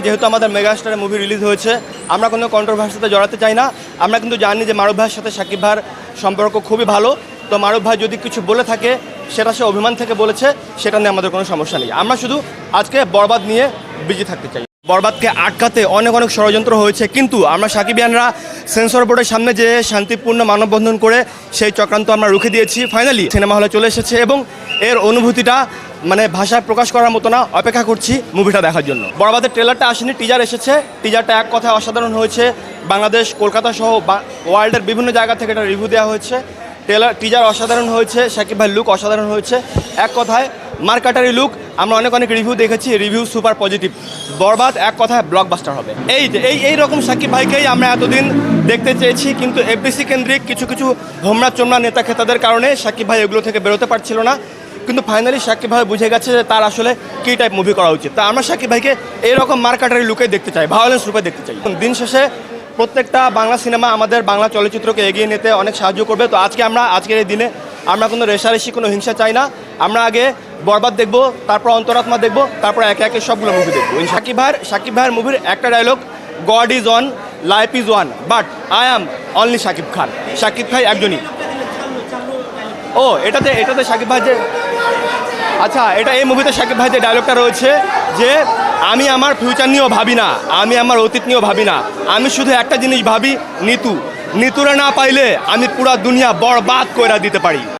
যেহেতু আমাদের মেগাস্টারের movie release হয়েছে, আমরা কোনো কন্ট্রোভার্সিতে জড়াতে চাই না। আমরা কিন্তু জানি যে মারুফ ভাইয়ের সাথে শাকিব ভাইয়ের সম্পর্ক খুবই ভালো। তো মারুফ ভাই যদি কিছু বলে থাকে সেটা সে অভিমান থেকে বলেছে, সেটা নিয়ে আমাদের কোনো সমস্যা নেই। আমরা শুধু আজকে বরবাদ নিয়ে বিজি থাকতে চাই। বরবাদকে আটকাতে অনেক ষড়যন্ত্র হয়েছে, কিন্তু আমরা সাকিবিয়ানরা সেন্সর বোর্ডের সামনে যে শান্তিপূর্ণ মানববন্ধন করে সেই চক্রান্ত আমরা রুখে দিয়েছি। ফাইনালি সিনেমা হলে চলে এসেছে এবং এর অনুভূতিটা ভাষায় প্রকাশ করার মতো না। অপেক্ষা করছি মুভিটা দেখার জন্য। বরবাদের ট্রেলারটা আসেনি, টিজার এসেছে। টিজারটা এক কথায় অসাধারণ হয়েছে। বাংলাদেশ, কলকাতা সহ ওয়ার্ল্ডের বিভিন্ন জায়গা থেকে এটা রিভিউ দেওয়া হয়েছে। টিজার অসাধারণ হয়েছে, শাকিব ভাইয়ের লুক অসাধারণ হয়েছে। এক কথায় মার্কাটারি লুক। আমরা অনেক রিভিউ দেখেছি, রিভিউ সুপার পজিটিভ। বরবাদ এক কথায় ব্লকবাস্টার হবে। এই রকম শাকিব ভাইকেই আমরা এতদিন দেখতে চেয়েছি, কিন্তু এফডিসি কেন্দ্রিক কিছু হোমরা চোমরা নেতা খেতাদের কারণে শাকিব ভাই এগুলো থেকে বেরোতে পারছিল না। কিন্তু ফাইনালি শাকিব ভাই বুঝে গেছে যে তার আসলে কী টাইপ মুভি করা উচিত। তা আমরা শাকিব ভাইকে এইরকম মার্কাটারি লুকে দেখতে চাই, ভায়োলেন্স রূপে দেখতে চাই। দিন শেষে প্রত্যেকটা বাংলা সিনেমা আমাদের বাংলা চলচ্চিত্রকে এগিয়ে নিতে অনেক সাহায্য করবে। তো আজকের এই দিনে আমরা কোনো রেষারেষি, কোনো হিংসা চাই না। আমরা আগে বরবাদ দেখবো, তারপর অন্তরাত্মা দেখবো, তারপর একে একে সবগুলো মুভি দেখবো। শাকিব ভাইয়ের মুভির একটা dialogue, God is one, life is one, but I am only Shakib Khan. Shakib ভাই একজনই। ও এটাতে শাকিব ভাই যে, আচ্ছা, এই মুভিতে শাকিব ভাই যে ডায়লগটা রয়েছে যে আমি আমার ফিউচার নিয়েও ভাবি না, আমি আমার অতীত নিয়েও ভাবি না, আমি শুধু একটা জিনিস ভাবি, নিতুরে না পাইলে আমি পুরা দুনিয়া বরবাদ কইরা দিতে পারি।